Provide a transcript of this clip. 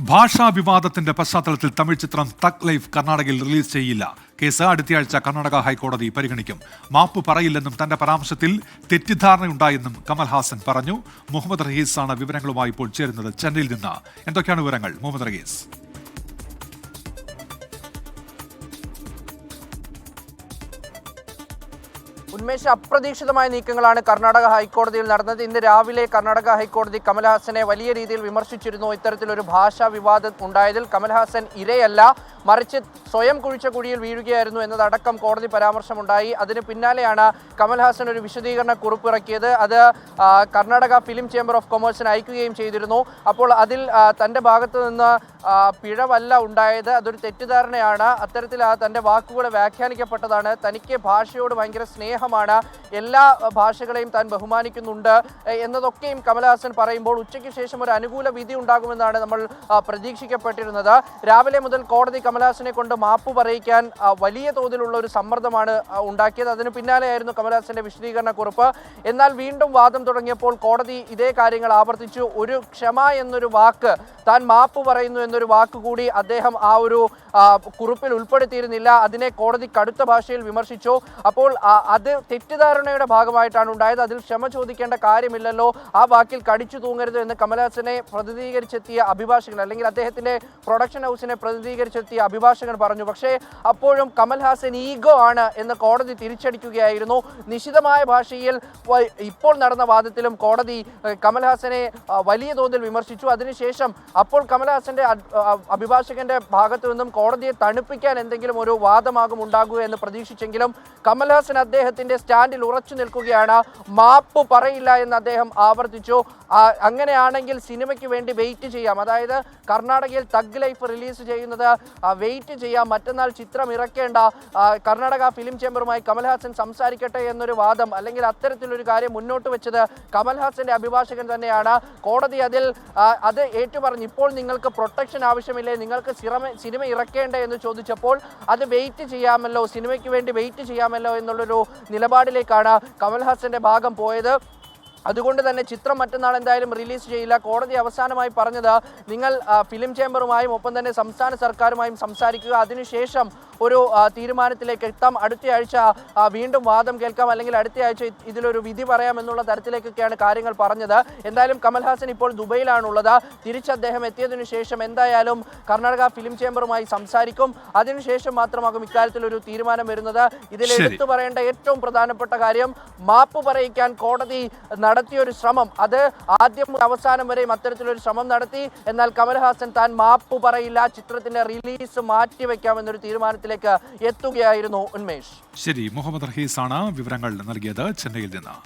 ഭാഷാ വിവാദത്തിന്റെ പശ്ചാത്തലത്തിൽ തമിഴ് ചിത്രം തഗ് ലൈഫ് കർണാടകയിൽ റിലീസ് ചെയ്യില്ല. കേസ് അടുത്തയാഴ്ച കർണാടക ഹൈക്കോടതി പരിഗണിക്കും. മാപ്പ് പറയില്ലെന്നും തന്റെ പരാമർശത്തിൽ തെറ്റിദ്ധാരണയുണ്ടായെന്നും കമൽഹാസൻ പറഞ്ഞു. മുഹമ്മദ് റഹീസ് ആണ് വിവരങ്ങളുമായി ഇപ്പോൾ ചേരുന്നത് ചെന്നൈയിൽ നിന്ന്. എന്തൊക്കെയാണ് വിവരങ്ങൾ, മുഹമ്മദ് റഹീസ്? ഉന്മേഷ അപ്രതീക്ഷിതമായ നീക്കങ്ങളാണ് കർണാടക ഹൈക്കോടതിയിൽ നടന്നത്. ഇന്ന് രാവിലെ കർണാടക ഹൈക്കോടതി കമൽഹാസനെ വലിയ രീതിയിൽ വിമർശിച്ചിരുന്നു. ഇത്തരത്തിലൊരു ഭാഷാ വിവാദം ഉണ്ടായതിൽ കമൽഹാസൻ ഇരയല്ല, മറിച്ച് സ്വയം കുഴിച്ച കുഴിയിൽ വീഴുകയായിരുന്നു എന്നതടക്കം കോടതി പരാമർശമുണ്ടായി. അതിന് പിന്നാലെയാണ് കമൽഹാസൻ ഒരു വിശദീകരണ കുറിപ്പിറക്കിയത്. അത് കർണാടക ഫിലിം ചേംബർ ഓഫ് കൊമേഴ്സിന് അയക്കുകയും ചെയ്തിരുന്നു. അപ്പോൾ അതിൽ തൻ്റെ ഭാഗത്ത് നിന്ന് പിഴവല്ല ഉണ്ടായത്, അതൊരു തെറ്റിദ്ധാരണയാണ്. അത്തരത്തിൽ തൻ്റെ വാക്കുകൾ വ്യാഖ്യാനിക്കപ്പെട്ടതാണ്. തനിക്ക് ഭാഷയോട് ഭയങ്കര സ്നേഹമാണ്, എല്ലാ ഭാഷകളെയും താൻ ബഹുമാനിക്കുന്നുണ്ട് എന്നതൊക്കെയും കമൽഹാസൻ പറയുമ്പോൾ ഉച്ചയ്ക്ക് ശേഷം ഒരു അനുകൂല വിധി ഉണ്ടാകുമെന്നാണ് നമ്മൾ പ്രതീക്ഷിക്കപ്പെട്ടിരുന്നത്. രാവിലെ മുതൽ കോടതി കമൽഹാസനെ കൊണ്ട് മാപ്പ് പറയിക്കാൻ വലിയ തോതിലുള്ള ഒരു സമ്മർദ്ദമാണ് ഉണ്ടാക്കിയത്. അതിന് പിന്നാലെയായിരുന്നു കമൽഹാസന്റെ വിശദീകരണ കുറിപ്പ്. എന്നാൽ വീണ്ടും വാദം തുടങ്ങിയപ്പോൾ കോടതി ഇതേ കാര്യങ്ങൾ ആവർത്തിച്ചു. ഒരു ക്ഷമ എന്നൊരു വാക്ക്, താൻ മാപ്പ് പറയുന്നു എന്നൊരു വാക്ക് കൂടി അദ്ദേഹം ആ ഒരു കുറിപ്പിൽ ഉൾപ്പെടുത്തിയിരുന്നില്ല. അതിനെ കോടതി കടുത്ത ഭാഷയിൽ വിമർശിച്ചു. അപ്പോൾ അത് തെറ്റിദ്ധാരണയുടെ ഭാഗമായിട്ടാണ് ഉണ്ടായത്, അതിൽ ക്ഷമ ചോദിക്കേണ്ട കാര്യമില്ലല്ലോ, ആ വാക്കിൽ കടിച്ചു തൂങ്ങരുത് എന്ന് കമൽഹാസനെ പ്രതിനിധീകരിച്ചെത്തിയ അഭിഭാഷകൻ, അല്ലെങ്കിൽ അദ്ദേഹത്തിന്റെ പ്രൊഡക്ഷൻ ഹൗസിനെ പ്രതിനിധീകരിച്ചെത്തിയ അഭിഭാഷകൻ പറഞ്ഞു. പക്ഷേ അപ്പോഴും കമൽഹാസൻ ഈഗോ ആണ് എന്ന് കോടതി തിരിച്ചടിക്കുകയായിരുന്നു. നിശിതമായ ഭാഷയിൽ ഇപ്പോൾ നടന്ന വാദത്തിലും കോടതി കമൽഹാസനെ വലിയ തോതിൽ വിമർശിച്ചു. അതിനുശേഷം അപ്പോൾ കമൽഹാസന്റെ അഭിഭാഷകന്റെ ഭാഗത്തു നിന്നും കോടതിയെ തണുപ്പിക്കാൻ എന്തെങ്കിലും ഒരു വാദമാകും ഉണ്ടാകുക എന്ന് പ്രതീക്ഷിച്ചെങ്കിലും കമൽഹാസൻ അദ്ദേഹത്തിന്റെ സ്റ്റാൻഡിൽ ഉറച്ചു നിൽക്കുകയാണ്. മാപ്പ് പറയില്ല എന്ന് അദ്ദേഹം ആവർത്തിച്ചു. അങ്ങനെയാണെങ്കിൽ സിനിമയ്ക്ക് വേണ്ടി വെയിറ്റ് ചെയ്യാം, അതായത് കർണാടകയിൽ തഗ് ലൈഫ് റിലീസ് ചെയ്യുന്നത് വെയിറ്റ് ചെയ്യാം, മറ്റന്നാൾ ചിത്രം ഇറക്കേണ്ട, കർണാടക ഫിലിം ചേംബറുമായി കമൽഹാസൻ സംസാരിക്കട്ടെ എന്നൊരു വാദം, അല്ലെങ്കിൽ അത്തരത്തിലൊരു കാര്യം മുന്നോട്ട് വെച്ചത് കമൽഹാസന്റെ അഭിഭാഷകൻ തന്നെയാണ്. കോടതി അത് ഏറ്റുപറഞ്ഞു. ഇപ്പോൾ നിങ്ങൾക്ക് പ്രൊട്ടക്ഷൻ ആവശ്യമില്ലേ, നിങ്ങൾക്ക് സിനിമ ഇറക്കേണ്ടേ എന്ന് ചോദിച്ചപ്പോൾ അത് വെയിറ്റ് ചെയ്യാമല്ലോ, സിനിമയ്ക്ക് വേണ്ടി വെയിറ്റ് ചെയ്യാമല്ലോ എന്നുള്ളൊരു നിലപാടിലേക്കാണ് കമൽഹാസന്റെ ഭാഗം പോയത്. അതുകൊണ്ട് തന്നെ ചിത്രം മറ്റന്നാൾ എന്തായാലും റിലീസ് ചെയ്യില്ല. കോടതി അവസാനമായി പറഞ്ഞത്, നിങ്ങൾ ഫിലിം ചേംബറുമായും ഒപ്പം തന്നെ സംസ്ഥാന സർക്കാരുമായും സംസാരിക്കുക, അതിനുശേഷം ഒരു തീരുമാനത്തിലേക്ക് എത്താം, അടുത്തയാഴ്ച വീണ്ടും വാദം കേൾക്കാം, അല്ലെങ്കിൽ അടുത്തയാഴ്ച ഇതിലൊരു വിധി പറയാമെന്നുള്ള തരത്തിലേക്കൊക്കെയാണ് കാര്യങ്ങൾ പറഞ്ഞത്. എന്തായാലും കമൽഹാസൻ ഇപ്പോൾ ദുബൈയിലാണുള്ളത്. തിരിച്ച് അദ്ദേഹം എത്തിയതിനു ശേഷം എന്തായാലും കർണാടക ഫിലിം ചേംബറുമായി സംസാരിക്കും. അതിനുശേഷം മാത്രമാകും ഇക്കാര്യത്തിലൊരു തീരുമാനം വരുന്നത്. ഇതിൽ എടുത്തു പറയേണ്ട ഏറ്റവും പ്രധാനപ്പെട്ട കാര്യം, മാപ്പ് പറയിക്കാൻ കോടതി നടത്തിയൊരു ശ്രമം, അത് ആദ്യം അവസാനം വരെയും അത്തരത്തിലൊരു ശ്രമം നടത്തി. എന്നാൽ കമൽഹാസൻ താൻ മാപ്പ് പറയില്ല, ചിത്രത്തിന്റെ റിലീസ് മാറ്റിവെക്കാമെന്നൊരു തീരുമാനത്തിലേക്ക് എത്തുകയായിരുന്നു. ഉന്മേഷ്, ശരി. മുഹമ്മദ് റഹീസ് ആണ് വിവരങ്ങൾ നൽകിയത് ചെന്നൈയിൽ നിന്ന്.